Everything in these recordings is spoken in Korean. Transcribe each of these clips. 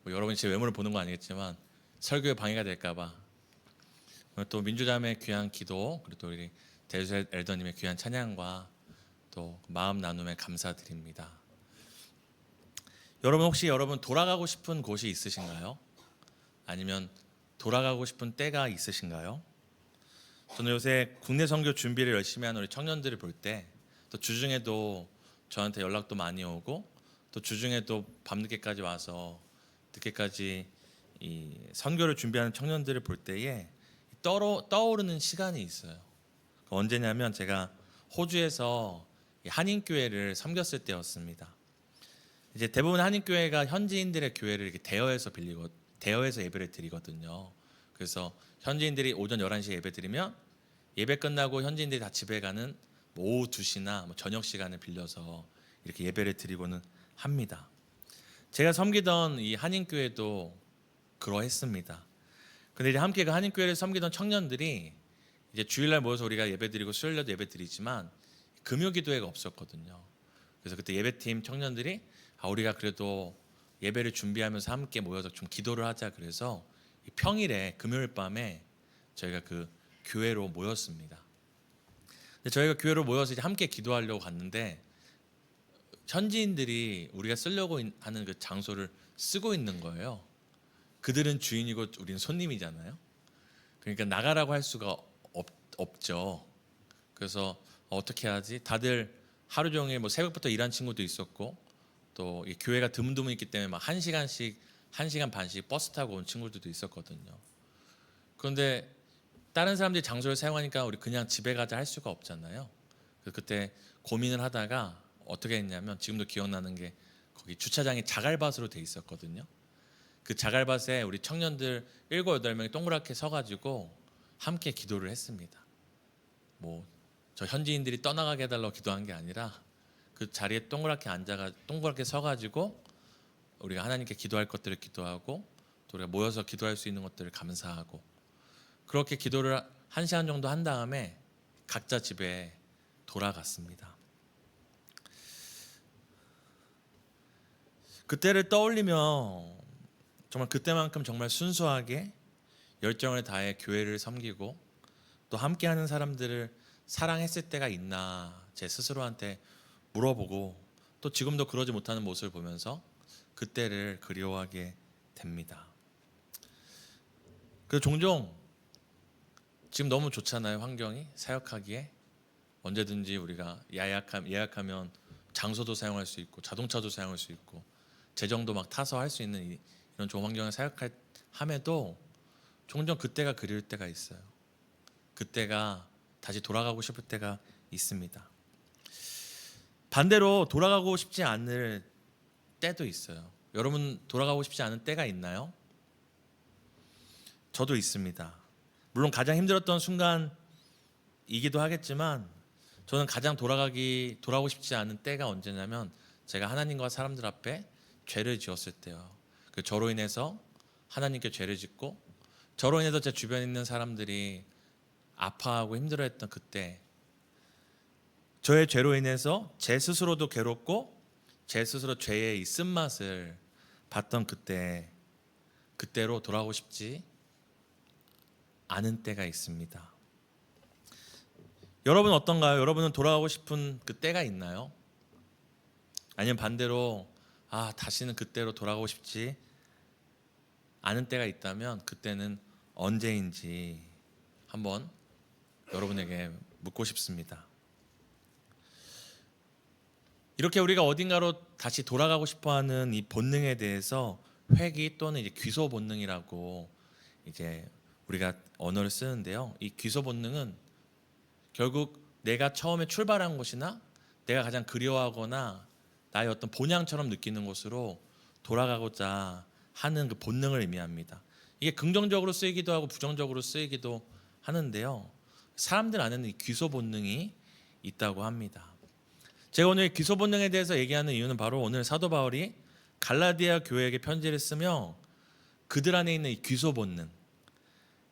뭐 여러분이 제 외모를 보는 건 아니겠지만 설교에 방해가 될까봐 또 민주자매 귀한 기도 그리고 또 우리 대주 엘더님의 귀한 찬양과 또 마음 나눔에 감사드립니다. 여러분 혹시 여러분 돌아가고 싶은 곳이 있으신가요? 아니면 돌아가고 싶은 때가 있으신가요? 저는 요새 국내 선교 준비를 열심히 하는 우리 청년들을 볼 때 또 주중에도 저한테 연락도 많이 오고 또 주중에도 밤늦게까지 와서 늦게까지 이 선교를 준비하는 청년들을 볼 때에 떠오르는 시간이 있어요. 언제냐면 제가 호주에서 한인교회를 섬겼을 때였습니다. 이제 대부분 한인교회가 현지인들의 교회를 이렇게 대여해서 예배를 드리거든요. 그래서 현지인들이 오전 11시에 예배 드리면 예배 끝나고 현지인들이 다 집에 가는 오후 2시나 저녁 시간을 빌려서 이렇게 예배를 드리고는 합니다. 제가 섬기던 이 한인교회도 그러했습니다. 근데 이제 함께 그 한인교회를 섬기던 청년들이 이제 주일날 모여서 우리가 예배드리고 수요일날도 예배드리지만 금요기도회가 없었거든요. 그래서 그때 예배팀 청년들이 우리가 그래도 예배를 준비하면서 함께 모여서 좀 기도를 하자 그래서 평일에 금요일 밤에 저희가 그 교회로 모였습니다. 근데 저희가 교회로 모여서 이제 함께 기도하려고 갔는데 현지인들이 우리가 쓰려고 하는 그 장소를 쓰고 있는 거예요. 그들은 주인이고 우리는 손님이잖아요. 그러니까 나가라고 할 수가 없죠. 그래서 어떻게 하지? 다들 하루 종일 새벽부터 일한 친구도 있었고 또 이 교회가 드문드문 있기 때문에 막 1시간 반씩 버스 타고 온 친구들도 있었거든요. 그런데 다른 사람들이 장소를 사용하니까 우리 그냥 집에 가자 할 수가 없잖아요. 그래서 그때 고민을 하다가 어떻게 했냐면 지금도 기억나는 게 거기 주차장이 자갈밭으로 돼 있었거든요. 그 자갈밭에 우리 청년들 7, 8명이 동그랗게 서가지고 함께 기도를 했습니다. 저 현지인들이 떠나가게 해달라고 기도한 게 아니라 그 자리에 동그랗게 서가지고 우리가 하나님께 기도할 것들을 기도하고 또 우리가 모여서 기도할 수 있는 것들을 감사하고 그렇게 기도를 1시간 정도 한 다음에 각자 집에 돌아갔습니다. 그때를 떠올리며 정말 그때만큼 정말 순수하게 열정을 다해 교회를 섬기고 또 함께하는 사람들을 사랑했을 때가 있나 제 스스로한테 물어보고 또 지금도 그러지 못하는 모습을 보면서 그때를 그리워하게 됩니다. 그래서 종종 지금 너무 좋잖아요. 환경이 사역하기에 언제든지 우리가 예약하면 장소도 사용할 수 있고 자동차도 사용할 수 있고 재정도 막 타서 할 수 있는 이런 좋은 환경을 사역함에도 종종 그때가 그리울 때가 있어요. 그때가 다시 돌아가고 싶을 때가 있습니다. 반대로 돌아가고 싶지 않을 때도 있어요. 여러분 돌아가고 싶지 않은 때가 있나요? 저도 있습니다. 물론 가장 힘들었던 순간이기도 하겠지만 저는 가장 돌아가고 싶지 않은 때가 언제냐면 제가 하나님과 사람들 앞에 죄를 지었을 때요. 저로 인해서 하나님께 죄를 짓고 저로 인해서 제 주변에 있는 사람들이 아파하고 힘들어했던 그때 저의 죄로 인해서 제 스스로도 괴롭고 제 스스로 죄의 이 쓴맛을 봤던 그때로 돌아가고 싶지 않은 때가 있습니다. 여러분 어떤가요? 여러분은 돌아가고 싶은 그 때가 있나요? 아니면 반대로 다시는 그때로 돌아가고 싶지 않은 때가 있다면 그때는 언제인지 한번 여러분에게 묻고 싶습니다. 이렇게 우리가 어딘가로 다시 돌아가고 싶어하는 이 본능에 대해서 회귀 또는 이제 귀소 본능이라고 이제 우리가 언어를 쓰는데요. 이 귀소 본능은 결국 내가 처음에 출발한 곳이나 내가 가장 그리워하거나 나의 어떤 본향처럼 느끼는 곳으로 돌아가고자 하는 그 본능을 의미합니다. 이게 긍정적으로 쓰이기도 하고 부정적으로 쓰이기도 하는데요. 사람들 안에는 이 귀소 본능이 있다고 합니다. 제가 오늘 귀소 본능에 대해서 얘기하는 이유는 바로 오늘 사도 바울이 갈라디아 교회에게 편지를 쓰며 그들 안에 있는 이 귀소 본능,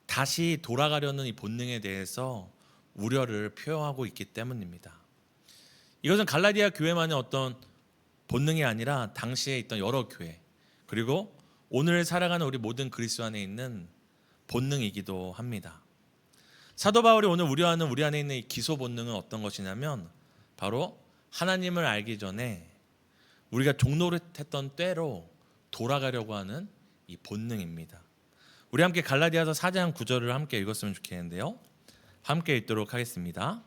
다시 돌아가려는 이 본능에 대해서 우려를 표현하고 있기 때문입니다. 이것은 갈라디아 교회만의 어떤 본능이 아니라 당시에 있던 여러 교회 그리고 오늘 살아가는 우리 모든 그리스도 안에 있는 본능이기도 합니다. 사도 바울이 오늘 우려하는 우리 안에 있는 이 기소 본능은 어떤 것이냐면 바로 하나님을 알기 전에 우리가 종노릇했던 때로 돌아가려고 하는 이 본능입니다. 우리 함께 갈라디아서 4장 9절을 함께 읽었으면 좋겠는데요. 함께 읽도록 하겠습니다.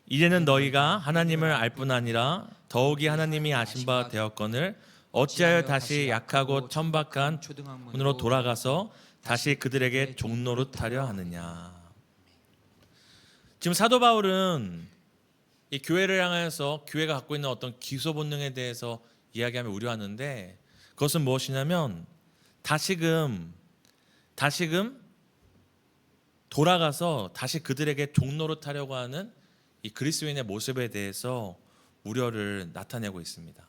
이제는 너희가 하나님을 알 뿐 아니라 더욱이 하나님이 아신 바 되었거늘 어찌하여 다시 약하고 천박한 초등학문으로 돌아가서 다시 그들에게 종노릇하려 하느냐. 지금 사도 바울은 이 교회를 향해서 교회가 갖고 있는 어떤 기소 본능에 대해서 이야기하며 우려하는데 그것은 무엇이냐면 다시금 돌아가서 다시 그들에게 종노릇하려고 하는 이 그리스도인의 모습에 대해서 우려를 나타내고 있습니다.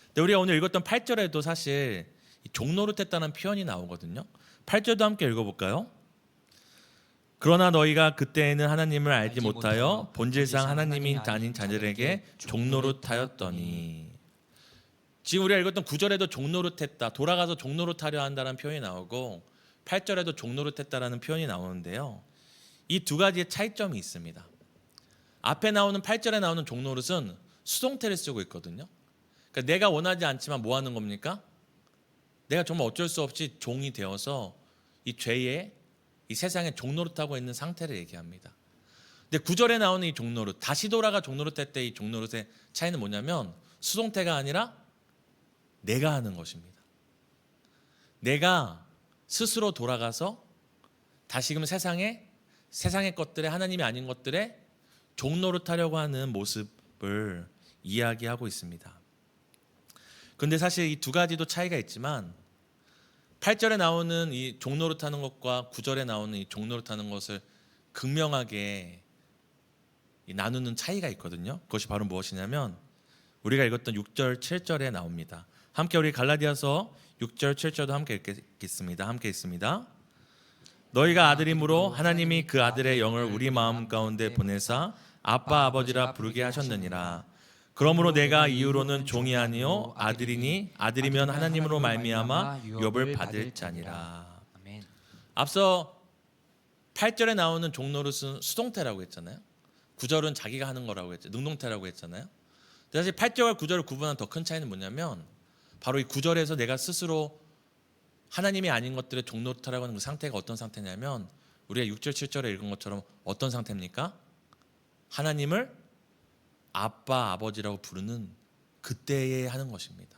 근데 우리가 오늘 읽었던 8절에도 사실 종노릇했다는 표현이 나오거든요. 8절도 함께 읽어볼까요? 그러나 너희가 그때에는 하나님을 알지 못하여 본질상 하나님이 아닌 자들에게 종노릇하였더니. 지금 우리가 읽었던 9절에도 종노릇했다, 돌아가서 종노릇하려 한다는 표현이 나오고 8절에도 종노릇했다라는 표현이 나오는데요. 이 두 가지의 차이점이 있습니다. 앞에 나오는 8절에 나오는 종노릇은 수동태를 쓰고 있거든요. 그러니까 내가 원하지 않지만 뭐 하는 겁니까? 내가 정말 어쩔 수 없이 종이 되어서 이 죄에 이 세상에 종노릇하고 있는 상태를 얘기합니다. 근데 9절에 나오는 이 종노릇, 다시 돌아가 종노릇할 때 이 종노릇의 차이는 뭐냐면 수동태가 아니라 내가 하는 것입니다. 내가 스스로 돌아가서 다시금 세상의 것들에 하나님이 아닌 것들에 종노릇하려고 하는 모습을 이야기하고 있습니다. 그런데 사실 이 두 가지도 차이가 있지만 8절에 나오는 이 종노릇하는 것과 9절에 나오는 이 종노릇하는 것을 극명하게 나누는 차이가 있거든요. 그것이 바로 무엇이냐면 우리가 읽었던 6절, 7절에 나옵니다. 함께 우리 갈라디아서 6절, 7절도 함께 읽겠습니다. 함께 읽습니다. 너희가 아들임으로 하나님이 그 아들의 영을 우리 마음 가운데 보내사 아빠 아버지라 부르게 하셨느니라. 그러므로 내가 이후로는 종이 아니요 아들이니 아들이면 하나님으로 말미암아 유업을 받을 자니라. 앞서 8절에 나오는 종노릇은 수동태라고 했잖아요. 9절은 자기가 하는 거라고 했죠. 능동태라고 했잖아요. 사실 8절과 9절을 구분한 더 큰 차이는 뭐냐면 바로 이 9절에서 내가 스스로 하나님이 아닌 것들의 종노릇하라고 하는 그 상태가 어떤 상태냐면 우리가 6절 7절에 읽은 것처럼 어떤 상태입니까? 하나님을 아빠 아버지라고 부르는 그때에 하는 것입니다.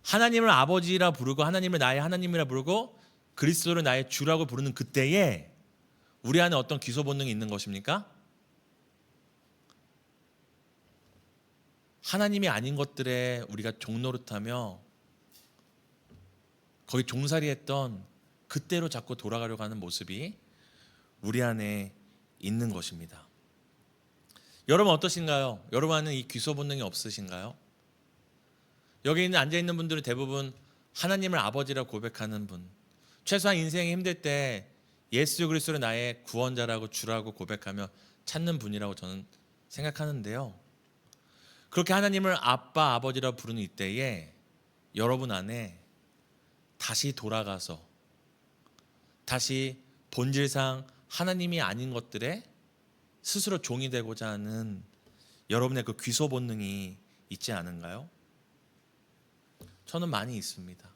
하나님을 아버지라 부르고 하나님을 나의 하나님이라 부르고 그리스도를 나의 주라고 부르는 그때에 우리 안에 어떤 기소 본능이 있는 것입니까? 하나님이 아닌 것들에 우리가 종노릇하며 거기 종살이했던 그때로 자꾸 돌아가려고 하는 모습이 우리 안에 있는 것입니다. 여러분 어떠신가요? 여러분 안에 이 기소 본능이 없으신가요? 여기 있는 앉아있는 분들은 대부분 하나님을 아버지라고 고백하는 분, 최소한 인생이 힘들 때 예수 그리스도를 나의 구원자라고 주라고 고백하며 찾는 분이라고 저는 생각하는데요. 그렇게 하나님을 아빠 아버지라고 부르는 이때에 여러분 안에 다시 돌아가서 다시 본질상 하나님이 아닌 것들에 스스로 종이 되고자 하는 여러분의 그 귀소 본능이 있지 않은가요? 저는 많이 있습니다.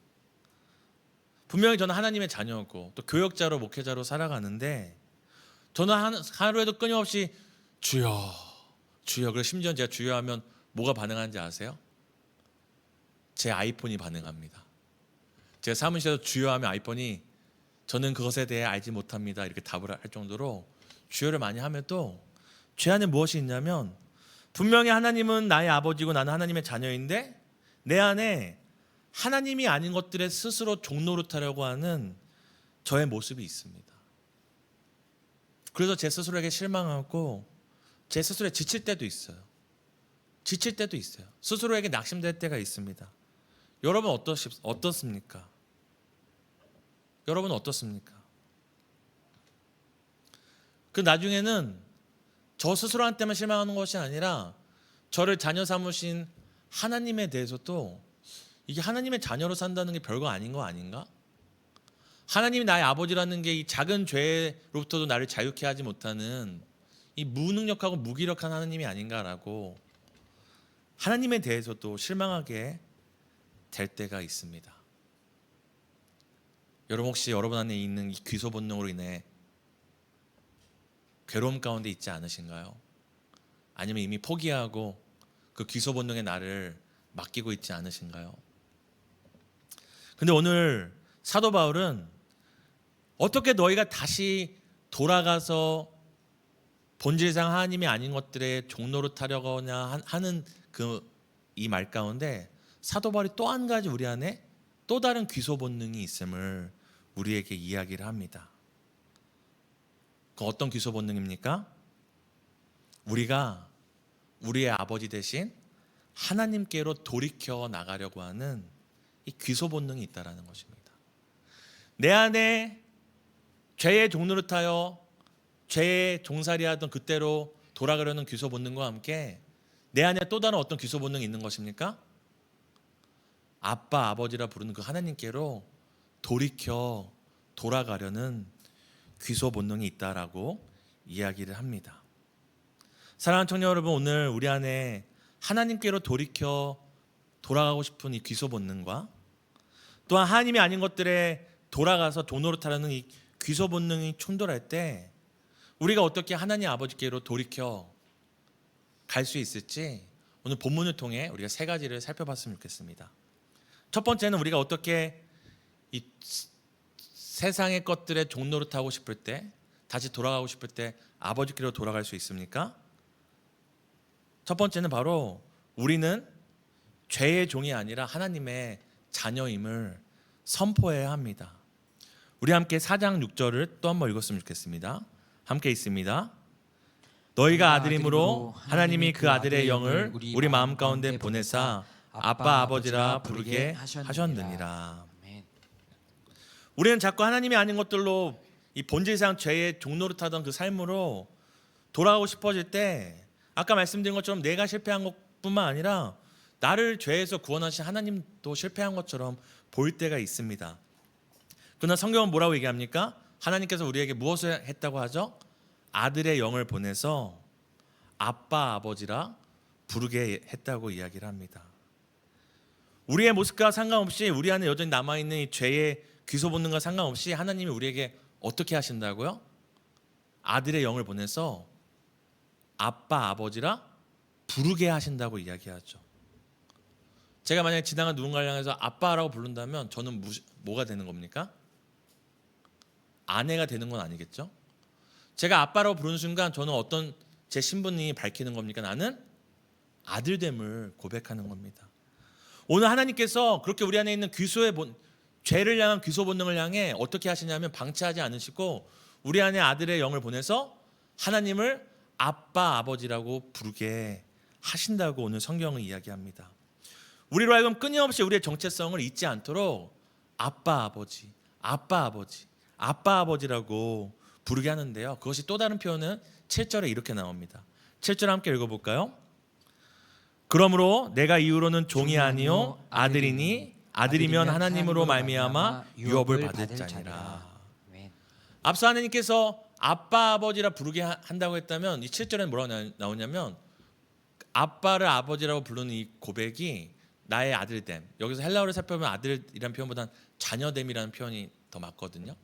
분명히 저는 하나님의 자녀고 또 교역자로 목회자로 살아가는데 저는 하루에도 끊임없이 주여 주여, 그리고 심지어 제가 주여 하면 뭐가 반응하는지 아세요? 제 아이폰이 반응합니다. 제가 사무실에서 주여 하면 아이폰이 저는 그것에 대해 알지 못합니다 이렇게 답을 할 정도로 주여를 많이 하면 또 죄 안에 무엇이 있냐면 분명히 하나님은 나의 아버지고 나는 하나님의 자녀인데 내 안에 하나님이 아닌 것들에 스스로 종노릇하려고 하는 저의 모습이 있습니다. 그래서 제 스스로에게 실망하고 제 스스로에 지칠 때도 있어요. 지칠 때도 있어요. 스스로에게 낙심될 때가 있습니다. 여러분 어떻습니까? 여러분 어떻습니까? 그 나중에는 저 스스로한테만 실망하는 것이 아니라 저를 자녀 삼으신 하나님에 대해서도 이게 하나님의 자녀로 산다는 게 별거 아닌 거 아닌가? 하나님이 나의 아버지라는 게 이 작은 죄로부터도 나를 자유케 하지 못하는 이 무능력하고 무기력한 하나님이 아닌가라고 하나님에 대해서도 실망하게 될 때가 있습니다. 여러분 혹시 여러분 안에 있는 이 귀소 본능으로 인해 괴로움 가운데 있지 않으신가요? 아니면 이미 포기하고 그 귀소 본능의 나를 맡기고 있지 않으신가요? 근데 오늘 사도 바울은 어떻게 너희가 다시 돌아가서 본질상 하나님이 아닌 것들의 종로로 타려거나 하는 그 이 말 가운데 사도 바울이 또 한 가지 우리 안에 또 다른 귀소 본능이 있음을 우리에게 이야기를 합니다. 그 어떤 귀소 본능입니까? 우리가 우리의 아버지 대신 하나님께로 돌이켜 나가려고 하는 이 귀소 본능이 있다라는 것입니다. 내 안에 죄의 종로를 타여 죄의 종살이하던 그때로 돌아가려는 귀소 본능과 함께 내 안에 또 다른 어떤 귀소 본능이 있는 것입니까? 아빠, 아버지라 부르는 그 하나님께로 돌이켜 돌아가려는 귀소 본능이 있다라고 이야기를 합니다. 사랑하는 청년 여러분, 오늘 우리 안에 하나님께로 돌이켜 돌아가고 싶은 이 귀소 본능과 또한 하나님이 아닌 것들에 돌아가서 도노릇하려는 이 귀소 본능이 충돌할 때 우리가 어떻게 하나님 아버지께로 돌이켜 갈 수 있을지 오늘 본문을 통해 우리가 세 가지를 살펴봤으면 좋겠습니다. 첫 번째는 우리가 어떻게 이 세상의 것들에 종노릇하고 싶을 때, 다시 돌아가고 싶을 때 아버지께로 돌아갈 수 있습니까? 첫 번째는 바로 우리는 죄의 종이 아니라 하나님의 자녀임을 선포해야 합니다. 우리 함께 4장 6절을 또 한번 읽었으면 좋겠습니다. 함께 있습니다. 너희가 아들임으로 하나님이 그 아들의 영을 우리 마음 가운데 보내사 아빠 아버지라 부르게 하셨느니라. 우리는 자꾸 하나님이 아닌 것들로 이 본질상 죄의 종노릇하던 그 삶으로 돌아가고 싶어질 때 아까 말씀드린 것처럼 내가 실패한 것뿐만 아니라 나를 죄에서 구원하신 하나님도 실패한 것처럼 보일 때가 있습니다. 그러나 성경은 뭐라고 얘기합니까? 하나님께서 우리에게 무엇을 했다고 하죠? 아들의 영을 보내서 아빠 아버지라 부르게 했다고 이야기를 합니다. 우리의 모습과 상관없이 우리 안에 여전히 남아있는 이 죄의 귀소 본능과 상관없이 하나님이 우리에게 어떻게 하신다고요? 아들의 영을 보내서 아빠 아버지라 부르게 하신다고 이야기하죠. 제가 만약에 지나간 누군가를 향해서 아빠라고 부른다면 저는 뭐가 되는 겁니까? 아내가 되는 건 아니겠죠? 제가 아빠라고 부르는 순간 저는 어떤 제 신분이 밝히는 겁니까? 나는 아들됨을 고백하는 겁니다. 오늘 하나님께서 그렇게 우리 안에 있는 죄를 향한 귀소 본능을 향해 어떻게 하시냐면 방치하지 않으시고 우리 안에 아들의 영을 보내서 하나님을 아빠 아버지라고 부르게 하신다고 오늘 성경은 이야기합니다. 우리로 하여금 끊임없이 우리의 정체성을 잊지 않도록 아빠 아버지, 아빠 아버지, 아빠 아버지라고 부르게 하는데요. 그것이 또 다른 표현은 7절에 이렇게 나옵니다. 7절 함께 읽어볼까요? 그러므로 내가 이후로는 종이 아니요 아들이니 아들이면 하나님으로 말미암아 유업을 받을 자니라. 앞서 하나님께서 아빠 아버지라 부르게 한다고 했다면 이 7절에는 뭐라고 나오냐면 아빠를 아버지라고 부르는 이 고백이 나의 아들됨. 여기서 헬라어를 살펴보면 아들이라는 표현보다는 자녀됨이라는 표현이 더 맞거든요.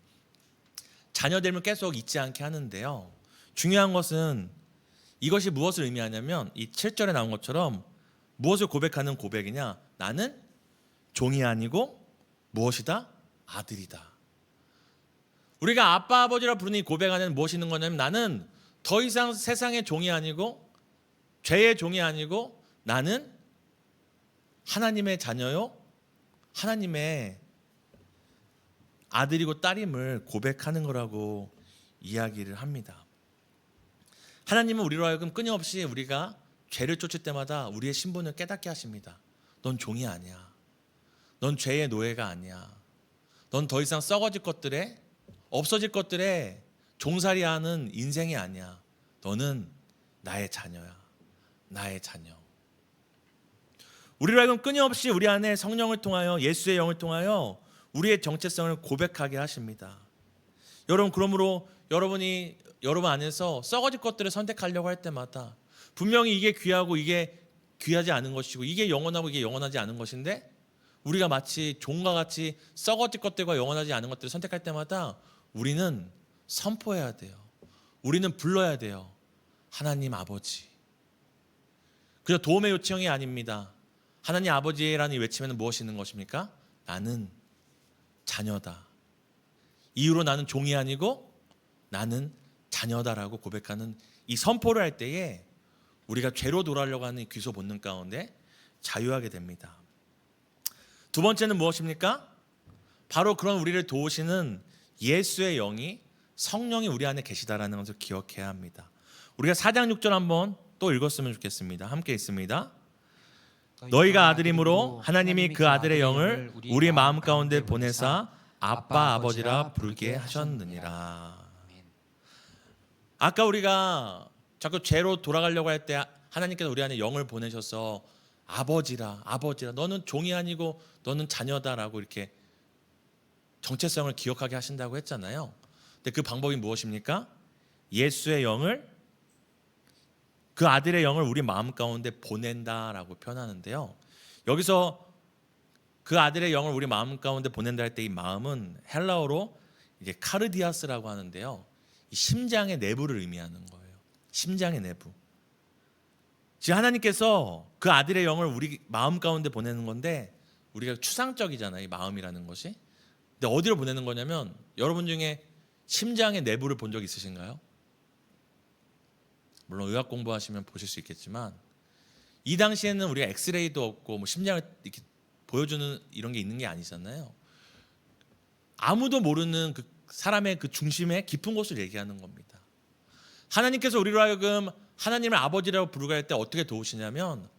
자녀됨을 계속 잊지 않게 하는데요. 중요한 것은 이것이 무엇을 의미하냐면 이 7절에 나온 것처럼 무엇을 고백하는 고백이냐? 나는 종이 아니고 무엇이다? 아들이다. 우리가 아빠 아버지라 부르는 이 고백 안에는 무엇이 있는 거냐면 나는 더 이상 세상의 종이 아니고 죄의 종이 아니고 나는 하나님의 자녀요 하나님의 아들이고 딸임을 고백하는 거라고 이야기를 합니다. 하나님은 우리로 하여금 끊임없이 우리가 죄를 쫓을 때마다 우리의 신분을 깨닫게 하십니다. 넌 종이 아니야. 넌 죄의 노예가 아니야. 넌 더 이상 썩어질 것들에 없어질 것들에 종살이하는 인생이 아니야. 너는 나의 자녀야. 나의 자녀. 우리로 하여금 끊임없이 우리 안에 성령을 통하여 예수의 영을 통하여 우리의 정체성을 고백하게 하십니다. 여러분, 그러므로 여러분 안에서 썩어질 것들을 선택하려고 할 때마다 분명히 이게 귀하고 이게 귀하지 않은 것이고 이게 영원하고 이게 영원하지 않은 것인데 우리가 마치 종과 같이 썩어질 것들과 영원하지 않은 것들을 선택할 때마다 우리는 선포해야 돼요. 우리는 불러야 돼요. 하나님 아버지. 그저 도움의 요청이 아닙니다. 하나님 아버지라는 이 외침에는 무엇이 있는 것입니까? 나는 자녀다. 이후로 나는 종이 아니고 나는 자녀다라고 고백하는 이 선포를 할 때에 우리가 죄로 돌아가려고 하는 귀소 본능 가운데 자유하게 됩니다. 두 번째는 무엇입니까? 바로 그런 우리를 도우시는 예수의 영이, 성령이 우리 안에 계시다라는 것을 기억해야 합니다. 우리가 4장 6절 한번 또 읽었으면 좋겠습니다. 함께 있습니다. 너희가 아들임으로 하나님이 그 아들의 영을 우리 마음 가운데 보내사 아빠 아버지라 부르게 하셨느니라. 아까 우리가 자꾸 죄로 돌아가려고 할 때 하나님께서 우리 안에 영을 보내셔서 아버지라 너는 종이 아니고 너는 자녀다라고 이렇게 정체성을 기억하게 하신다고 했잖아요. 근데 그 방법이 무엇입니까? 예수의 영을, 그 아들의 영을 우리 마음 가운데 보낸다라고 표현하는데요. 여기서 그 아들의 영을 우리 마음 가운데 보낸다 할 때 이 마음은 헬라어로 이제 카르디아스라고 하는데요. 이 심장의 내부를 의미하는 거예요. 심장의 내부. 지금 하나님께서 그 아들의 영을 우리 마음 가운데 보내는 건데 우리가 추상적이잖아요. 이 마음이라는 것이. 근데 어디로 보내는 거냐면 여러분 중에 심장의 내부를 본 적 있으신가요? 물론 의학 공부하시면 보실 수 있겠지만 이 당시에는 우리가 엑스레이도 없고 뭐 심장을 이렇게 보여주는 이런 게 있는 게 아니잖아요. 아무도 모르는 그 사람의 그 중심의 깊은 곳을 얘기하는 겁니다. 하나님께서 우리로 하여금 하나님을 아버지라고 부르게 할 때 어떻게 도우시냐면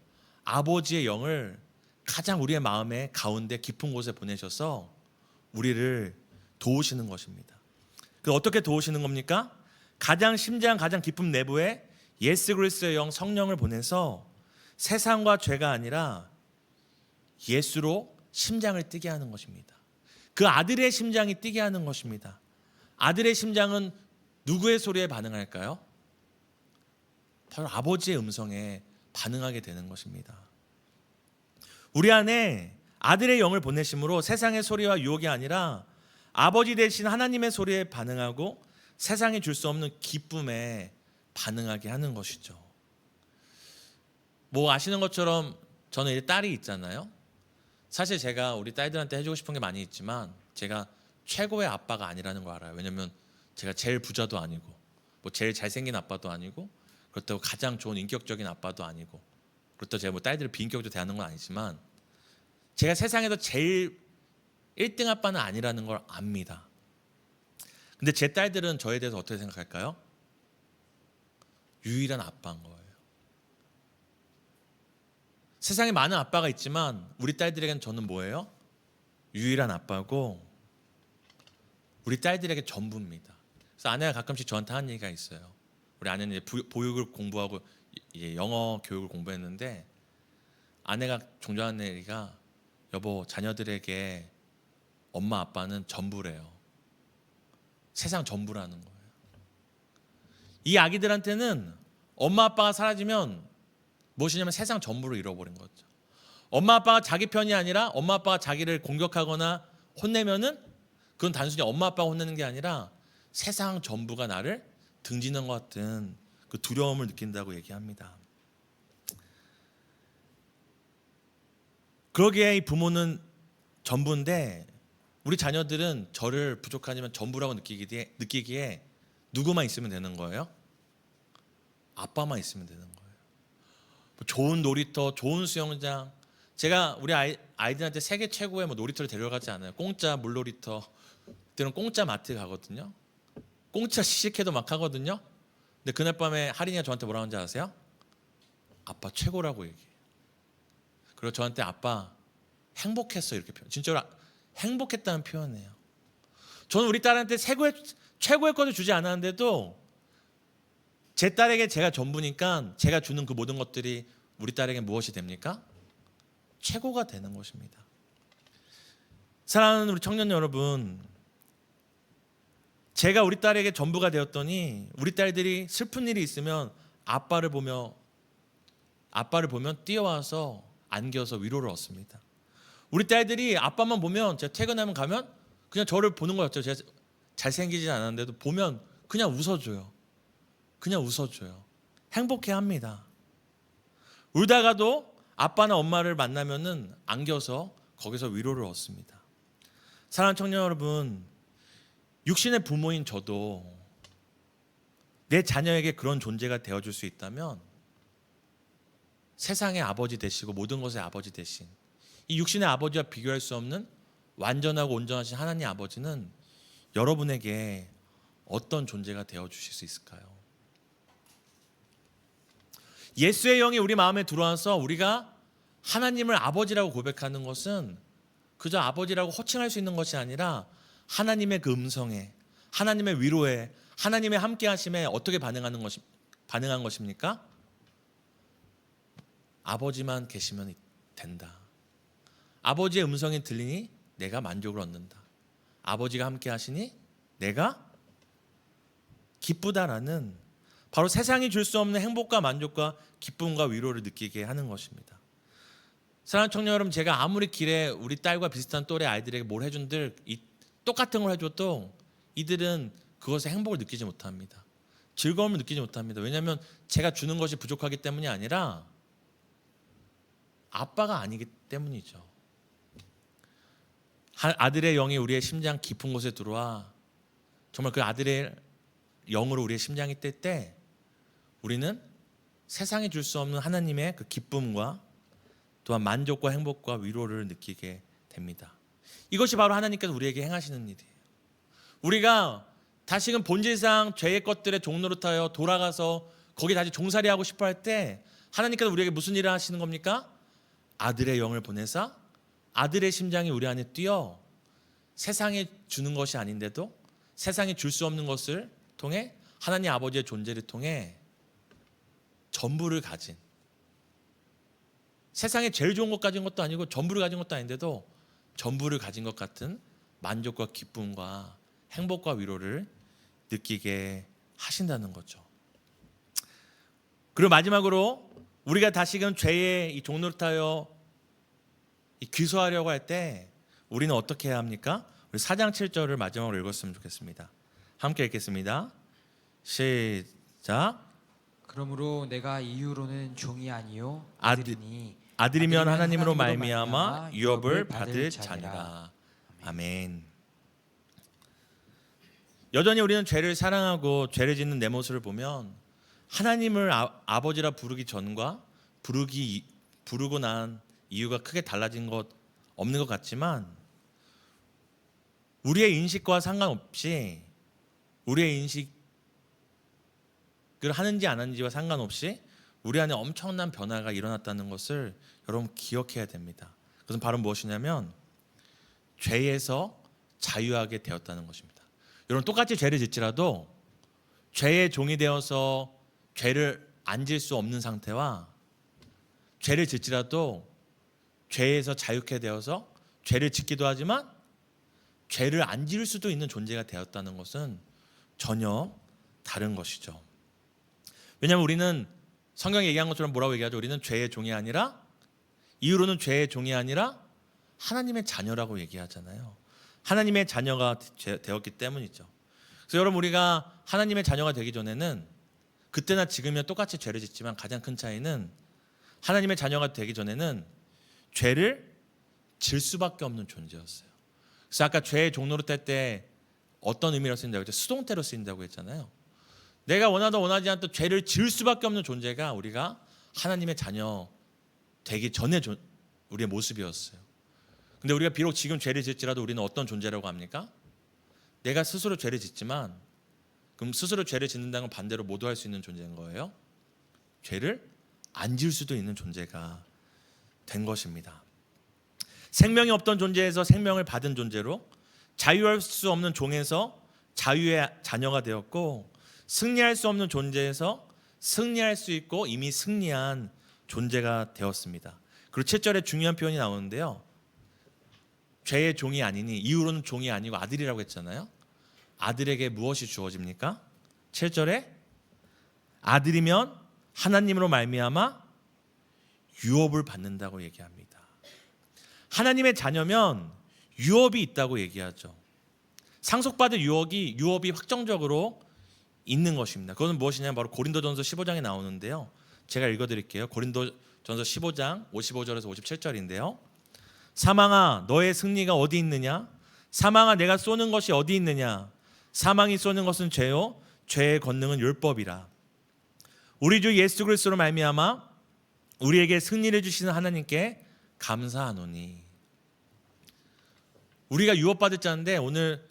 아버지의 영을 가장 우리의 마음의 가운데 깊은 곳에 보내셔서 우리를 도우시는 것입니다. 그 어떻게 도우시는 겁니까? 가장 심장 가장 깊은 내부에 예수 그리스도의 영 성령을 보내서 세상과 죄가 아니라 예수로 심장을 뛰게 하는 것입니다. 그 아들의 심장이 뛰게 하는 것입니다. 아들의 심장은 누구의 소리에 반응할까요? 바로 아버지의 음성에 반응하게 되는 것입니다. 우리 안에 아들의 영을 보내심으로 세상의 소리와 유혹이 아니라 아버지 대신 하나님의 소리에 반응하고 세상이 줄 수 없는 기쁨에 반응하게 하는 것이죠. 뭐 아시는 것처럼 저는 이제 딸이 있잖아요. 사실 제가 우리 딸들한테 해주고 싶은 게 많이 있지만 제가 최고의 아빠가 아니라는 거 알아요. 왜냐면 제가 제일 부자도 아니고 뭐 제일 잘생긴 아빠도 아니고 그렇다고 가장 좋은 인격적인 아빠도 아니고 그렇다고 제가 뭐 딸들을 비인격적으로 대하는 건 아니지만 제가 세상에서 제일 1등 아빠는 아니라는 걸 압니다. 근데 제 딸들은 저에 대해서 어떻게 생각할까요? 유일한 아빠인 거예요. 세상에 많은 아빠가 있지만 우리 딸들에게는 저는 뭐예요? 유일한 아빠고 우리 딸들에게 전부입니다. 그래서 아내가 가끔씩 저한테 하는 얘기가 있어요. 우리 아내는 이제 보육을 공부하고 이제 영어 교육을 공부했는데 아내가 종종 하는 얘기가 여보 자녀들에게 엄마 아빠는 전부래요. 세상 전부라는 거예요. 이 아기들한테는 엄마 아빠가 사라지면 무엇이냐면 세상 전부를 잃어버린 거죠. 엄마 아빠가 자기 편이 아니라 엄마 아빠가 자기를 공격하거나 혼내면은 그건 단순히 엄마 아빠가 혼내는 게 아니라 세상 전부가 나를 등지는 것 같은 그 두려움을 느낀다고 얘기합니다. 그러기에 이 부모는 전부인데 우리 자녀들은 저를 부족하지만 전부라고 느끼기에 누구만 있으면 되는 거예요? 아빠만 있으면 되는 거예요. 좋은 놀이터, 좋은 수영장. 제가 우리 아이들한테 세계 최고의 뭐 놀이터를 데려가지 않아요. 공짜 물놀이터, 그때는 공짜 마트 가거든요. 공짜 시식회도 막 하거든요. 근데 그날 밤에 할인이가 저한테 뭐라고 하는지 아세요? 아빠 최고라고 얘기해요. 그리고 저한테 아빠 행복했어 이렇게 표현. 진짜로 행복했다는 표현이에요. 저는 우리 딸한테 최고의 것을 주지 않았는데도 제 딸에게 제가 전부니까 제가 주는 그 모든 것들이 우리 딸에게 무엇이 됩니까? 최고가 되는 것입니다. 사랑하는 우리 청년 여러분, 제가 우리 딸에게 전부가 되었더니 우리 딸들이 슬픈 일이 있으면 아빠를 보면 뛰어와서 안겨서 위로를 얻습니다. 우리 딸들이 아빠만 보면 제가 퇴근하면 가면 그냥 저를 보는 것 같죠. 제가 잘생기진 않았는데도 보면 그냥 웃어줘요. 행복해합니다. 울다가도 아빠나 엄마를 만나면은 안겨서 거기서 위로를 얻습니다. 사랑하는 청년 여러분, 육신의 부모인 저도 내 자녀에게 그런 존재가 되어줄 수 있다면 세상의 아버지 되시고 모든 것의 아버지 되신 이 육신의 아버지와 비교할 수 없는 완전하고 온전하신 하나님 아버지는 여러분에게 어떤 존재가 되어주실 수 있을까요? 예수의 영이 우리 마음에 들어와서 우리가 하나님을 아버지라고 고백하는 것은 그저 아버지라고 호칭할 수 있는 것이 아니라 하나님의 그 음성에, 하나님의 위로에, 하나님의 함께하심에 어떻게 반응한 것입니까? 아버지만 계시면 된다. 아버지의 음성이 들리니 내가 만족을 얻는다. 아버지가 함께하시니 내가 기쁘다라는 바로 세상이 줄 수 없는 행복과 만족과 기쁨과 위로를 느끼게 하는 것입니다. 사랑하는 청년 여러분, 제가 아무리 길에 우리 딸과 비슷한 또래 아이들에게 뭘 해준들 똑같은 걸 해줘도 이들은 그것에 행복을 느끼지 못합니다. 즐거움을 느끼지 못합니다. 왜냐하면 제가 주는 것이 부족하기 때문이 아니라 아빠가 아니기 때문이죠. 아들의 영이 우리의 심장 깊은 곳에 들어와 정말 그 아들의 영으로 우리의 심장이 뜰 때 우리는 세상이 줄 수 없는 하나님의 그 기쁨과 또한 만족과 행복과 위로를 느끼게 됩니다. 이것이 바로 하나님께서 우리에게 행하시는 일이에요. 우리가 다시금 본질상 죄의 것들의 종노릇하여 돌아가서 거기 다시 종살이하고 싶어 할 때 하나님께서 우리에게 무슨 일을 하시는 겁니까? 아들의 영을 보내사 아들의 심장이 우리 안에 뛰어 세상에 주는 것이 아닌데도 세상에 줄 수 없는 것을 통해 하나님 아버지의 존재를 통해 전부를 가진, 세상에 제일 좋은 것 가진 것도 아니고 전부를 가진 것도 아닌데도 전부를 가진 것 같은 만족과 기쁨과 행복과 위로를 느끼게 하신다는 거죠. 그리고 마지막으로 우리가 다시금 죄의 이 종노릇하여 귀소하려고 할 때 우리는 어떻게 해야 합니까? 우리 4장 7절을 마지막으로 읽었으면 좋겠습니다. 함께 읽겠습니다. 시작. 그러므로 내가 이유로는 종이 아니요 아들이면 하나님으로 말미암아 유업을 받을 자니라. 아멘. 여전히 우리는 죄를 사랑하고 죄를 짓는 내 모습을 보면 하나님을 아버지라 부르기 전과 부르고 난 이유가 크게 달라진 것 없는 것 같지만 우리의 인식과 상관없이 우리의 인식을 하는지 안 하는지와 상관없이 우리 안에 엄청난 변화가 일어났다는 것을 여러분 기억해야 됩니다. 그것은 바로 무엇이냐면 죄에서 자유하게 되었다는 것입니다. 여러분 똑같이 죄를 짓지라도 죄의 종이 되어서 죄를 안 질 수 없는 상태와 죄를 짓지라도 죄에서 자유케 되어서 죄를 짓기도 하지만 죄를 안 지을 수도 있는 존재가 되었다는 것은 전혀 다른 것이죠. 왜냐하면 우리는 성경이 얘기한 것처럼 뭐라고 얘기하죠? 우리는 죄의 종이 아니라 이유로는 죄의 종이 아니라 하나님의 자녀라고 얘기하잖아요. 하나님의 자녀가 되었기 때문이죠. 그래서 여러분 우리가 하나님의 자녀가 되기 전에는 그때나 지금이나 똑같이 죄를 짓지만 가장 큰 차이는 하나님의 자녀가 되기 전에는 죄를 질 수밖에 없는 존재였어요. 그래서 아까 죄의 종노릇할 때 어떤 의미로 쓰인다고 했죠? 수동태로 쓰인다고 했잖아요. 내가 원하든 원하지 않든 죄를 지을 수밖에 없는 존재가 우리가 하나님의 자녀 되기 전에 우리의 모습이었어요. 근데 우리가 비록 지금 죄를 짓지라도 우리는 어떤 존재라고 합니까? 내가 스스로 죄를 짓지만 그럼 스스로 죄를 짓는다는 건 반대로 모두 할 수 있는 존재인 거예요? 죄를 안 지을 수도 있는 존재가 된 것입니다. 생명이 없던 존재에서 생명을 받은 존재로 자유할 수 없는 종에서 자유의 자녀가 되었고 승리할 수 없는 존재에서 승리할 수 있고 이미 승리한 존재가 되었습니다. 그리고 7절에 중요한 표현이 나오는데요. 죄의 종이 아니니, 이후로는 종이 아니고 아들이라고 했잖아요. 아들에게 무엇이 주어집니까? 7절에 아들이면 하나님으로 말미암아 유업을 받는다고 얘기합니다. 하나님의 자녀면 유업이 있다고 얘기하죠. 상속받을 유업이 확정적으로 있는 것입니다. 그것은 무엇이냐면 바로 고린도전서 15장에 나오는데요. 제가 읽어드릴게요. 고린도전서 15장 55절에서 57절인데요. 사망아 너의 승리가 어디 있느냐? 사망아 내가 쏘는 것이 어디 있느냐? 사망이 쏘는 것은 죄요 죄의 권능은 율법이라. 우리 주 예수 그리스도로 말미암아 우리에게 승리를 주시는 하나님께 감사하노니. 우리가 유업받을 자인데 오늘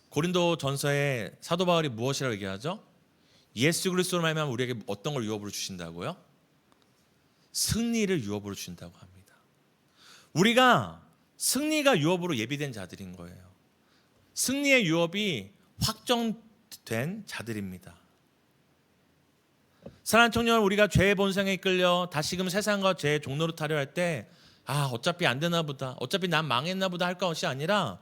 고린도전서에 사도 바울이 무엇이라고 얘기하죠? 예수 그리스도로 말미암아 우리에게 어떤 걸 유업으로 주신다고요? 승리를 유업으로 주신다고 합니다. 우리가 승리가 유업으로 예비된 자들인 거예요. 승리의 유업이 확정된 자들입니다. 사랑하는 청년, 우리가 죄의 본성에 이끌려 다시금 세상과 죄의 종로로 타려 할 때 어차피 안 되나 보다, 어차피 난 망했나 보다 할 것이 아니라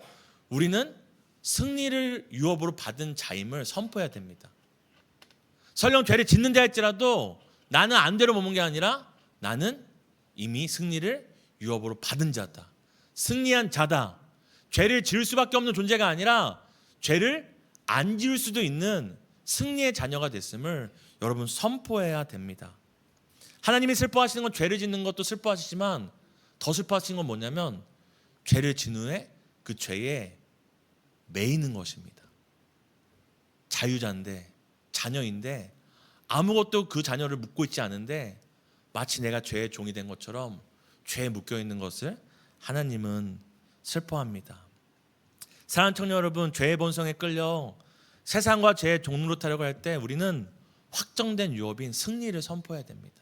우리는 승리를 유업으로 받은 자임을 선포해야 됩니다. 설령 죄를 짓는 자 할지라도 나는 안 대로 머문 게 아니라 나는 이미 승리를 유업으로 받은 자다. 승리한 자다. 죄를 지을 수밖에 없는 존재가 아니라 죄를 안 지을 수도 있는 승리의 자녀가 됐음을 여러분 선포해야 됩니다. 하나님이 슬퍼하시는 건 죄를 짓는 것도 슬퍼하시지만 더 슬퍼하시는 건 뭐냐면 죄를 진 후에 그 죄에 매이는 것입니다. 자유자인데, 자녀인데 아무것도 그 자녀를 묶고 있지 않은데 마치 내가 죄의 종이 된 것처럼 죄에 묶여 있는 것을 하나님은 슬퍼합니다. 사랑하는 청년 여러분, 죄의 본성에 끌려 세상과 죄의 종로로 타려고 할 때 우리는 확정된 유업인 승리를 선포해야 됩니다.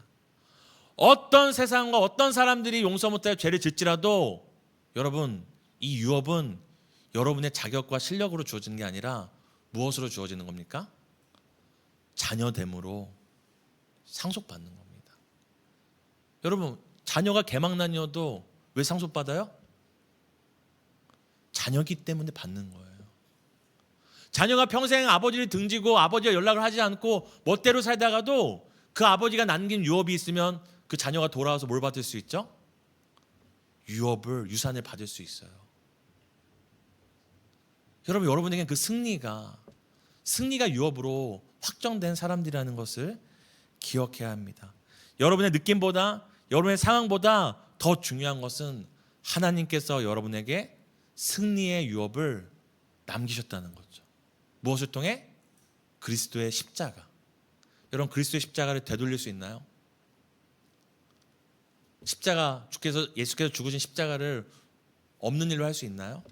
어떤 세상과 어떤 사람들이 용서 못하여 죄를 짓지라도 여러분, 이 유업은 여러분의 자격과 실력으로 주어지는 게 아니라 무엇으로 주어지는 겁니까? 자녀됨으로 상속받는 겁니다. 여러분, 자녀가 개망난이어도 왜 상속받아요? 자녀기 때문에 받는 거예요. 자녀가 평생 아버지를 등지고 아버지와 연락을 하지 않고 멋대로 살다가도 그 아버지가 남긴 유업이 있으면 그 자녀가 돌아와서 뭘 받을 수 있죠? 유산을 받을 수 있어요. 여러분, 여러분에게는 그 승리가 유업으로 확정된 사람들이라는 것을 기억해야 합니다. 여러분의 느낌보다, 여러분의 상황보다 더 중요한 것은 하나님께서 여러분에게 승리의 유업을 남기셨다는 거죠. 무엇을 통해? 그리스도의 십자가. 여러분, 그리스도의 십자가를 되돌릴 수 있나요? 예수께서 죽으신 십자가를 없는 일로 할 수 있나요?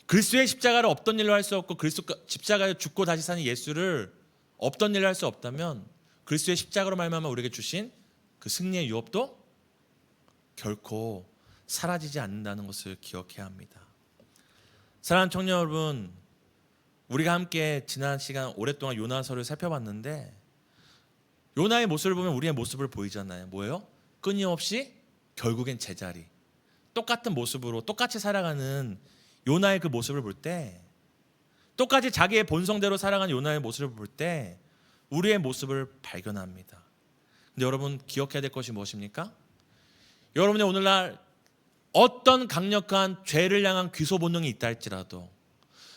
그리스도의 십자가를 없던 일로 할 수 없고 그리스도 십자가에 죽고 다시 사는 예수를 없던 일로 할 수 없다면 그리스도의 십자가로 말미암아 우리에게 주신 그 승리의 유업도 결코 사라지지 않는다는 것을 기억해야 합니다. 사랑하는 청년 여러분, 우리가 함께 지난 시간 오랫동안 요나서를 살펴봤는데 요나의 모습을 보면 우리의 모습을 보이잖아요. 뭐예요? 끊임없이 결국엔 제자리, 똑같은 모습으로 똑같이 살아가는 요나의 그 모습을 볼 때, 똑같이 자기의 본성대로 살아가는 요나의 모습을 볼 때 우리의 모습을 발견합니다. 근데 여러분, 기억해야 될 것이 무엇입니까? 여러분의 오늘날 어떤 강력한 죄를 향한 귀소 본능이 있다 할지라도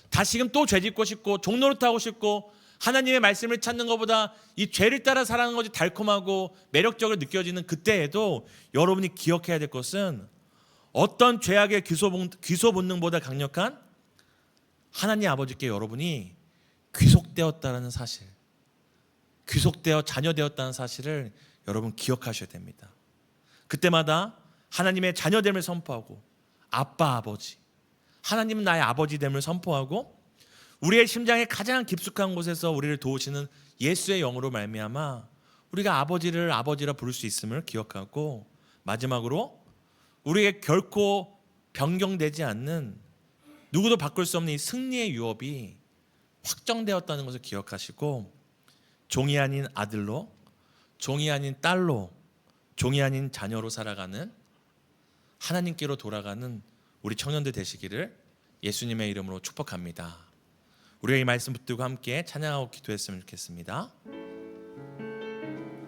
다시금 또 죄짓고 싶고 종노릇하고 싶고 하나님의 말씀을 찾는 것보다 이 죄를 따라 살아가는 것이 달콤하고 매력적으로 느껴지는 그때에도 여러분이 기억해야 될 것은 어떤 죄악의 귀소 본능보다 강력한 하나님 아버지께 여러분이 귀속되었다는 사실, 귀속되어 자녀되었다는 사실을 여러분 기억하셔야 됩니다. 그때마다 하나님의 자녀됨을 선포하고 아빠, 아버지, 하나님은 나의 아버지됨을 선포하고 우리의 심장의 가장 깊숙한 곳에서 우리를 도우시는 예수의 영으로 말미암아 우리가 아버지라 부를 수 있음을 기억하고, 마지막으로 우리에게 결코 변경되지 않는, 누구도 바꿀 수 없는 이 승리의 유업이 확정되었다는 것을 기억하시고 종이 아닌 아들로, 종이 아닌 딸로 종이 아닌 자녀로 살아가는 하나님께로 돌아가는 우리 청년들 되시기를 예수님의 이름으로 축복합니다. 우리가 이 말씀 붙들고 함께 찬양하고 기도했으면 좋겠습니다.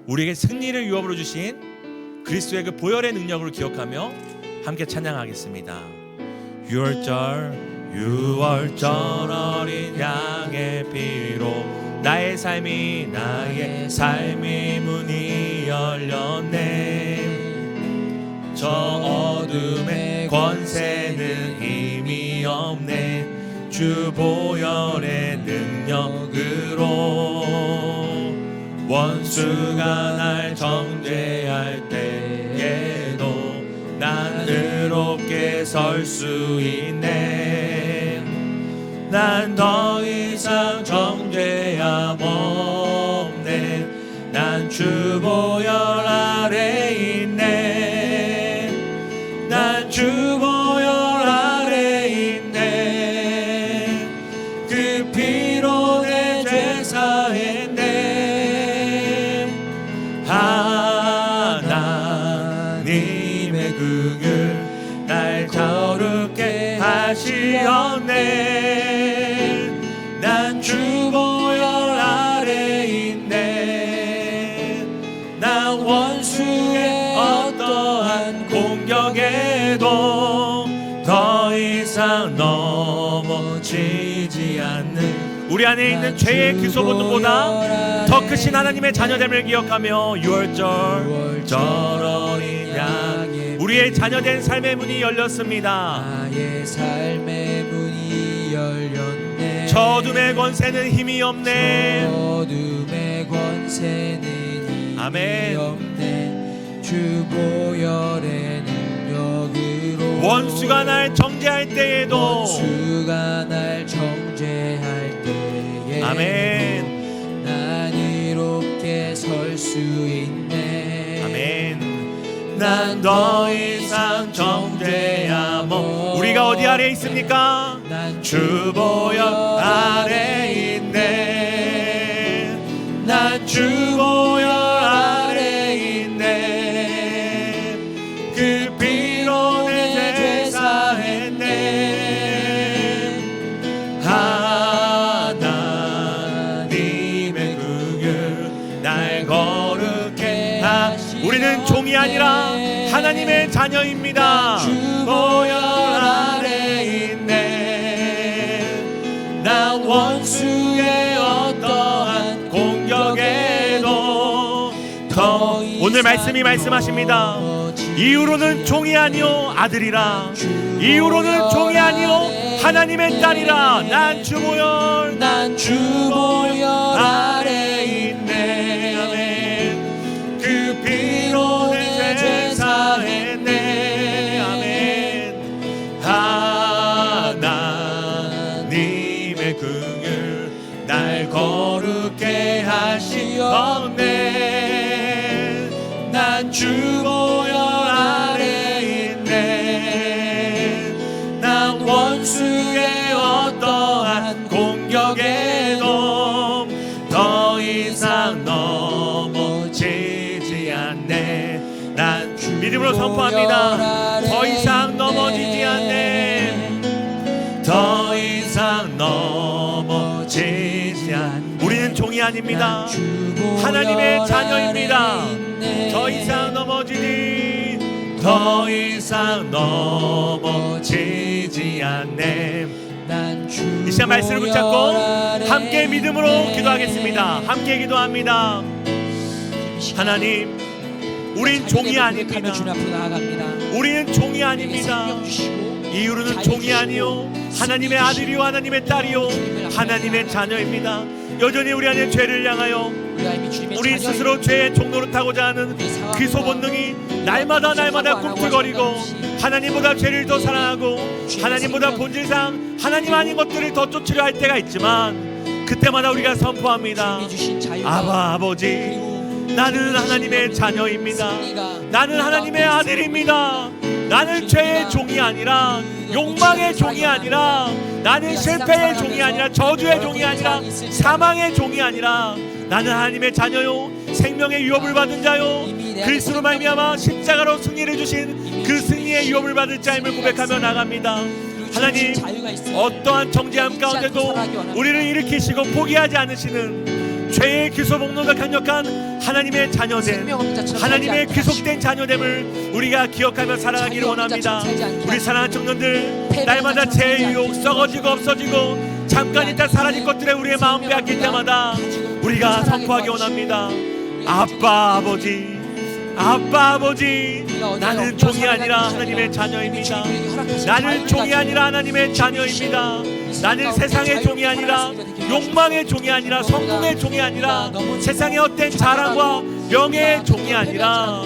우리에게 승리를 유업으로 주신 그리스도의 그 보혈의 능력을 기억하며 함께 찬양하겠습니다. 6월절 어린 양의 피로 나의 삶이 문이 열렸네. 저 어둠의 권세는 힘이 없네. 주 보혈의 능력으로 원수가 날 정죄할 때에도 난 의롭게 설 수 있네. 난 더 이상 정죄함 없네. 난 주 보혈 아래 있네. 난 주 보혈 아래 있네. 그 피로 내 죄 사했네. 하나님의 긍휼 날 거룩게 하시었네. 난 주 보혈 아래 있네. 난 원수의 어떠한 공격에도 더 이상 넘어지지 않는 우리 안에 있는 죄의 그 소문보다 더 크신 하나님의 자녀됨을 기억하며 6월절 어린 양 우리의 자녀된 삶의 문이 열렸습니다. 나의 삶의 문이 열렸네. 저 어둠의 권세는 힘이 없네. 어둠의 권세는 힘이 아멘. 없네. 주 보혈의 능력으로 원수가 날 정죄할 때에도 원수가 날 정죄할 때에 아멘. 난 이롭게 설 수 있네. 아멘. 난 더 이상 정죄함 없네. 우리가 어디 아래 있습니까? 주 보혈 아래 있네. 난 주 보혈 아래 있네. 그 피로 내 죄 사했네. 하나님의 긍휼 날 거룩해 하시네. 우리는 종이 아니라 하나님의 자녀입니다. 주 보혈 아래 있네. 나 원수의 어떠한 공격에도 더 오늘 말씀이 말씀하십니다. 이후로는 종이 아니요 아들이라. 이후로는 종이 아니요 하나님의 딸이라. 난 주 보혈 아래 있네. 아멘. 그 피로 내 죄 사했네. 아멘. 하나님의 긍휼 날 거룩게 하시었네. 난 주 보혈 아래 있네. 난 원수의 어떠한 공격에도 더 이상 넘어지지 않네. 난 믿음으로 선포합니다. 더 이상 넘어지지 않네. 더 이상 넘어지지 않네. 우리는 종이 아닙니다. 하나님의 자녀입니다. 더 이상 넘어지니 더 이상 넘어지지 않네. 이 시간 말씀을 붙잡고 함께 믿음으로 기도하겠습니다. 함께 기도합니다. 하나님, 우린 종이 아닙니다. 우리는 종이 아닙니다. 이후로는 종이 아니요 하나님의 아들이요 하나님의 딸이요 하나님의 자녀입니다. 여전히 우리 안에 죄를 향하여 우리 스스로 죄의 종로를 타고자 하는 귀소 본능이 날마다 꿈틀거리고 하나님보다 죄를 더 사랑하고 하나님보다 본질상 하나님 아닌 것들을 더 쫓으려 할 때가 있지만 그때마다 우리가 선포합니다. 아버지, 나는 하나님의 자녀입니다. 나는 하나님의 아들입니다. 나는 죄의 종이 아니라 욕망의 종이 아니라 나는 실패의 종이 아니라 저주의 종이 아니라 사망의 종이 아니라 나는 하나님의 자녀요 생명의 유업을 받은 자요 그리스도로 말미암아 십자가로 승리를 주신 그 승리의 유업을 받을 자임을 고백하며 나갑니다. 하나님, 어떠한 정죄함 가운데도 우리를 일으키시고 포기하지 않으시는 죄의 귀소 목록을 강력한 하나님의 자녀됨, 하나님의 귀속된 자녀됨을 우리가 기억하며 살아가기를 원합니다. 우리 사랑하는 청년들, 날마다 죄의 유혹 썩어지고 없어지고 잠깐 있다 사라질 것들에 우리의 마음 빼앗길 때마다 우리가 선포하기 원합니다. 아빠 아버지, 아빠 아버지, 나는 종이 아니라 하나님의 자녀입니다. 나는 종이 아니라 하나님의 자녀입니다. 나는 세상의 종이 아니라, 욕망의 종이 아니라, 성공의 종이 아니라, 세상의 헛된 자랑과 명예의 종이 아니라,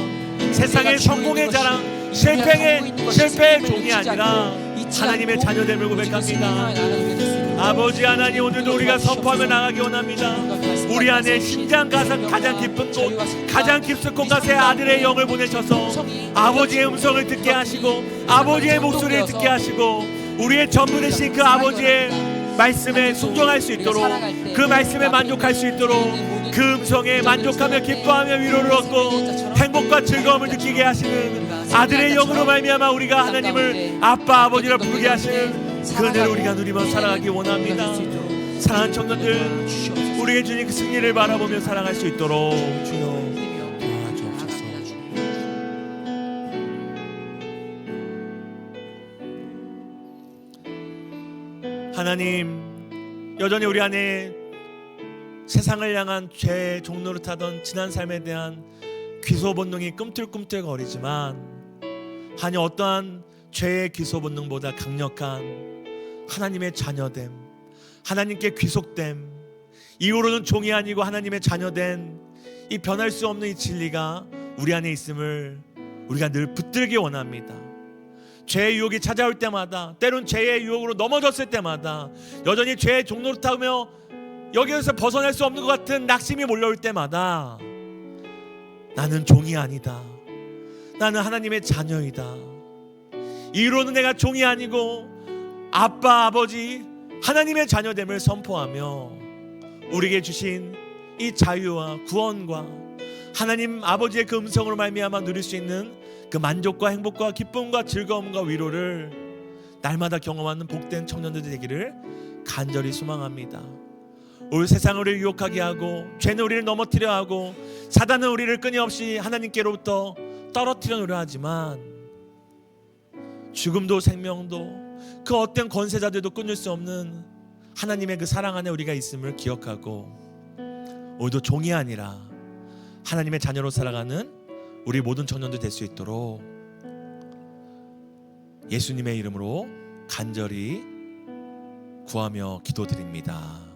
세상의 성공의 자랑, 실패의 종이 아니라 하나님의 자녀됨을 고백합니다. 아버지 하나님, 오늘도 우리가 선포하며 나가기 원합니다. 우리 안에 심장 가장 깊은 곳, 가장 깊숙한 곳에 아들의 영을 보내셔서 아버지의 음성을 듣게 하시고 아버지의 목소리를 듣게 하시고 우리의 전부 되신 그 아버지의 말씀에 순종할 수 있도록, 그 말씀에 만족할 수 있도록, 그 음성에 만족하며 기뻐하며 위로를 얻고 행복과 즐거움을 느끼게 하시는 아들의 영으로 말미암아 우리가 하나님을 아빠 아버지라 부르게 하시는 그 은혜를 우리가 누리며 살아가기 원합니다. 사랑하는 청년들, 우리에게 주님 그 승리를 바라보며 살아갈 수 있도록 주여 도와주옵소서. 하나님, 여전히 우리 안에 세상을 향한 죄의 종로를 타던 지난 삶에 대한 귀소 본능이 꿈틀꿈틀거리지만, 아니 어떠한 죄의 귀소 본능보다 강력한 하나님의 자녀됨, 하나님께 귀속됨, 이후로는 종이 아니고 하나님의 자녀된 이 변할 수 없는 이 진리가 우리 안에 있음을 우리가 늘 붙들기 원합니다. 죄의 유혹이 찾아올 때마다, 때론 죄의 유혹으로 넘어졌을 때마다, 여전히 죄의 종로를 타며 여기에서 벗어날 수 없는 것 같은 낙심이 몰려올 때마다 나는 종이 아니다, 나는 하나님의 자녀이다, 이후로는 내가 종이 아니고 아빠 아버지 하나님의 자녀됨을 선포하며 우리에게 주신 이 자유와 구원과 하나님 아버지의 그 음성으로 말미암아 누릴 수 있는 그 만족과 행복과 기쁨과 즐거움과 위로를 날마다 경험하는 복된 청년들이 되기를 간절히 소망합니다. 올 세상을 우리를 유혹하게 하고 죄는 우리를 넘어뜨려 하고 사단은 우리를 끊임없이 하나님께로부터 떨어뜨려 놓으려 하지만 죽음도 생명도 그 어떤 권세자들도 끊을 수 없는 하나님의 그 사랑 안에 우리가 있음을 기억하고 오늘도 종이 아니라 하나님의 자녀로 살아가는 우리 모든 청년들 될 수 있도록 예수님의 이름으로 간절히 구하며 기도드립니다.